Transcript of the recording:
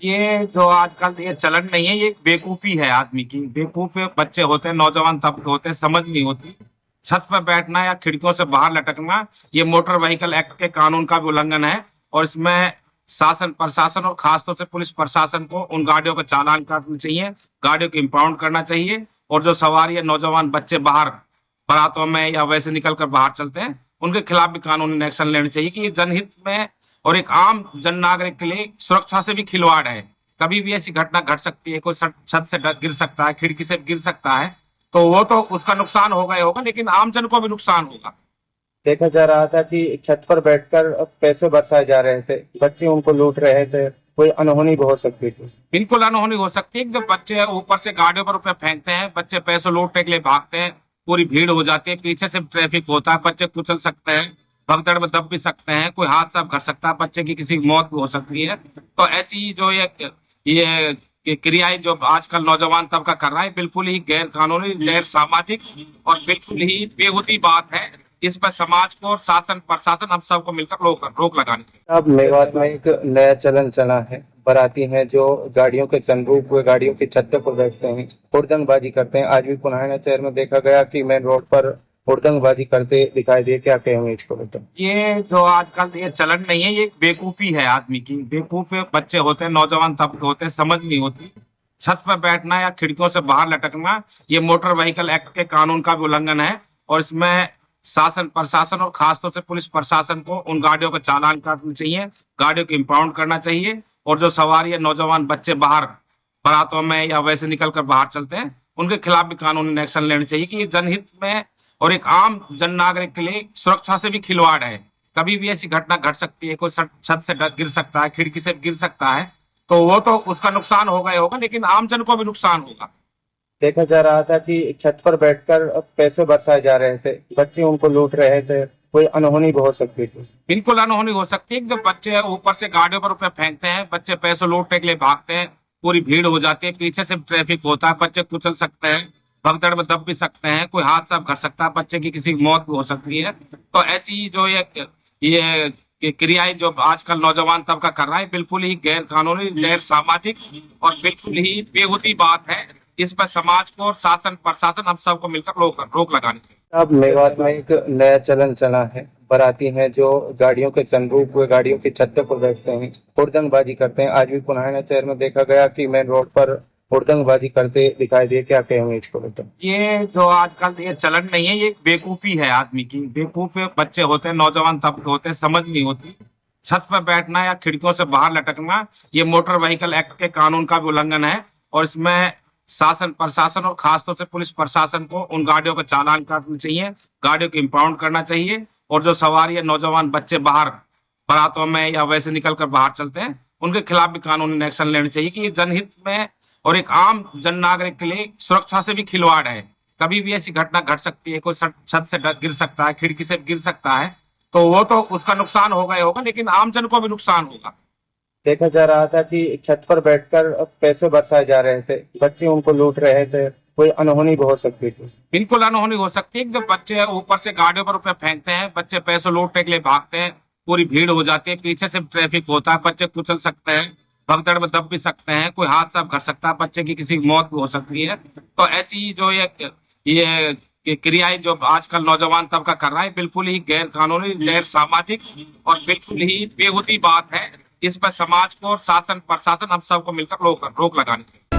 ये जो आजकल ये चलन नहीं है, ये एक बेवकूफी है आदमी की। बेवकूफ बच्चे होते हैं, नौजवान तबके होते हैं, समझ नहीं होती। छत पर बैठना या खिड़कियों से बाहर लटकना, ये मोटर व्हीकल एक्ट के कानून का भी उल्लंघन है। और इसमें शासन प्रशासन और खासतौर से पुलिस प्रशासन को उन गाड़ियों का चालान काटना चाहिए, गाड़ियों को इम्पाउंड करना चाहिए। और जो सवारी या नौजवान बच्चे बाहर बारातों में या वैसे निकल कर बाहर चलते हैं, उनके खिलाफ भी कानूनी एक्शन लेने चाहिए कि ये जनहित में और एक आम जन नागरिक के लिए सुरक्षा से भी खिलवाड़ है। कभी भी ऐसी घटना घट सकती है, कोई छत से गिर सकता है, खिड़की से गिर सकता है, तो वो तो उसका नुकसान होगा ही होगा, लेकिन आम जन को भी नुकसान होगा। देखा जा रहा था कि छत पर बैठकर पैसे बरसाए जा रहे थे, बच्चे उनको लूट रहे थे, कोई अनहोनी भी हो सकती थी। बिल्कुल अनहोनी हो सकती है कि जब बच्चे ऊपर से गाड़ियों पर रुपए फेंकते हैं, बच्चे पैसे लूटने के लिए भागते हैं, पूरी भीड़ हो जाती है, पीछे से ट्रैफिक होता है, बच्चे कुचल सकते हैं, भगदड़ में दब भी सकते हैं, कोई हादसा घट सकता है, बच्चे की किसी की मौत भी हो सकती है। तो ऐसी जो ये क्रियाएं जो आजकल नौजवान तबका कर रहा है, बिल्कुल ही गैर कानूनी, गैर सामाजिक और बिल्कुल ही बेहूदी बात है। इस पर समाज को, शासन प्रशासन, हम सबको मिलकर रोक लगानी चाहिए। अब मेवात में एक नया चलन चला है। बाराती हैं जो गाड़ियों के सनरूफ हुए गाड़ियों की छतों पर बैठते हैं, हुड़दंगबाजी करते हैं। आज भी पुराने शहर में देखा गया कि मेन रोड पर हुड़दंगबाजी करते दिखाई दिए। क्या कहेंगे इसको बताओ। ये जो आजकल ये चलन नहीं है, ये एक बेवकूफी है आदमी की। बेवकूफ बच्चे होते हैं, नौजवान तबके होते हैं, समझ नहीं होती। छत पर बैठना या खिड़कियों से बाहर लटकना, ये मोटर व्हीकल एक्ट के कानून का भी उल्लंघन है। और इसमें शासन प्रशासन और खासतौर से पुलिस प्रशासन को उन गाड़ियों का चालान काटना चाहिए, गाड़ियों को इम्पाउंड करना चाहिए। और जो सवारी या नौजवान बच्चे बाहर बारातों में या वैसे निकल कर बाहर चलते हैं, उनके खिलाफ भी कानूनी एक्शन लेने चाहिए कि ये जनहित में और एक आम जन नागरिक के लिए सुरक्षा से भी खिलवाड़ है। कभी भी ऐसी घटना घट सकती है, कोई छत से गिर सकता है, खिड़की से गिर सकता है, तो वो तो उसका नुकसान होगा ही होगा, लेकिन आम जन को भी नुकसान होगा। देखा जा रहा था कि छत पर बैठकर पैसे बरसाए जा रहे थे, बच्चे उनको लूट रहे थे, कोई अनहोनी भी हो सकती थी। बिल्कुल अनहोनी हो सकती है कि जब बच्चे ऊपर से गाड़ियों पर रुपए फेंकते हैं, बच्चे पैसे लूटने के लिए भागते हैं, पूरी भीड़ हो जाती है, पीछे से ट्रैफिक होता है, बच्चे कुचल सकते हैं, भगदड़ में दब भी सकते हैं, कोई हादसा घट सकता है, बच्चे की किसी की मौत भी हो सकती है। तो ऐसी जो ये क्रियाएं जो आजकल नौजवान तबका कर रहा है, बिल्कुल ही गैर कानूनी, गैर सामाजिक और बिल्कुल ही बेहूदी बात है। इस पर समाज को, शासन प्रशासन, हम सबको मिलकर रोक लगानी चाहिए। अब मेवात में एक नया चलन चला है। बाराती हैं जो गाड़ियों के सनरूफ हुए गाड़ियों की छतों पर बैठते हैं, हुड़दंगबाजी करते हैं। आज भी पुराने शहर में देखा गया कि मेन रोड पर हुड़दंगबाजी करते दिखाई दिए। क्या कहेंगे इसको बताओ। ये जो आजकल ये चलन नहीं है, ये एक बेवकूफी है आदमी की। बेवकूफ बच्चे होते हैं, नौजवान तबके होते हैं, समझ नहीं होती। छत पर बैठना या खिड़कियों से बाहर लटकना, ये मोटर व्हीकल एक्ट के कानून का भी उल्लंघन है। और इसमें शासन प्रशासन और खासतौर से पुलिस प्रशासन को उन गाड़ियों का चालान काटना चाहिए, गाड़ियों को इम्पाउंड करना चाहिए। और जो सवारी या नौजवान बच्चे बाहर बारातों में या वैसे निकल कर बाहर चलते हैं, उनके खिलाफ भी कानूनी एक्शन लेने चाहिए कि ये जनहित में और एक आम जन नागरिक के लिए सुरक्षा से भी खिलवाड़ है। कभी भी ऐसी घटना घट सकती है, कोई छत से गिर सकता है, खिड़की से गिर सकता है, तो वो तो उसका नुकसान होगा ही होगा, लेकिन आम जन को भी नुकसान होगा। देखा जा रहा था कि छत पर बैठकर पैसे बरसाए जा रहे थे, बच्चे उनको लूट रहे थे, कोई अनहोनी भी हो सकती थी। बिल्कुल अनहोनी हो सकती है कि जब बच्चे ऊपर से गाड़ियों पर रुपए फेंकते हैं, बच्चे पैसे लूटने के लिए भागते हैं, पूरी भीड़ हो जाती है, पीछे से ट्रैफिक होता है, बच्चे कुचल सकते हैं, भगदड़ में दब भी सकते हैं, कोई हादसा घट सकता है, बच्चे की किसी की मौत भी हो सकती है। तो ऐसी जो ये क्रियाएं जो आजकल नौजवान तबका कर रहा है, बिल्कुल ही गैर कानूनी, गैर सामाजिक और बिल्कुल ही बेहूदी बात है। इस पर समाज को, शासन प्रशासन, हम सबको मिलकर रोक लगानी चाहिए।